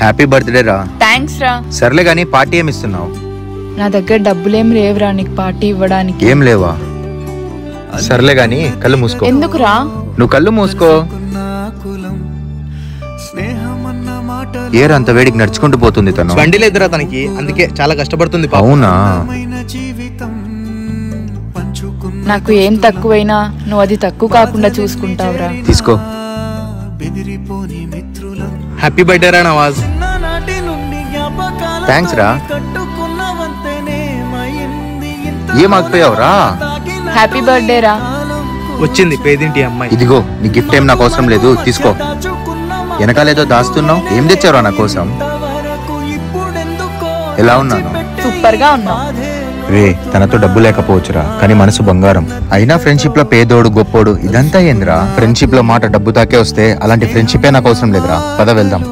Happy birthday రా. Thanks రా. సర్లే గానీ పార్టీ ఏమి ఇస్తున్నావు? నా దగ్గర డబ్బులేం లేవురా నీకు పార్టీ ఇవ్వడానికి. ఏం లేవా? సర్లే గానీ కళ్ళు మూసుకో. ఎందుకురా? నువ్వు కళ్ళు మూసుకో. ఏర్ అంత వేడికి నడుచుకుంటూ పోతుంది తను. బండి లేదురా తనకి, అందుకే చాలా కష్టపడుతుంది. అవునా? నాకు ఏం తక్కువైనా నువ్వు అది తక్కువ కాకుండా చూసుకుంటావురా. తీసుకో. హ్యాపీ బర్త్డే రా నవాజ్. థ్యాంక్స్ రా. ఏం ఆగిపోయావురా? హ్యాపీ బర్త్డే రా. వచ్చింది పేదింటి అమ్మాయి. ఇదిగో నీ గిఫ్ట్ ఏం నాకు అవసరం లేదు, తీసుకో. వెనకాలేదో దాస్తున్నావు, ఏం తెచ్చావురా నా కోసం? ఎలా ఉన్నాను? సూపర్ గా ఉన్నావు రే. తనతో డబ్బు లేకపోవచ్చురా, కానీ మనసు బంగారం. అయినా ఫ్రెండ్షిప్ లో పేదోడు గొప్పోడు ఇదంతా ఏందిరా? ఫ్రెండ్షిప్ లో మాట డబ్బు తాకే వస్తే అలాంటి ఫ్రెండ్షిపే నాకు అవసరం లేదురా. పద వెళ్దాం.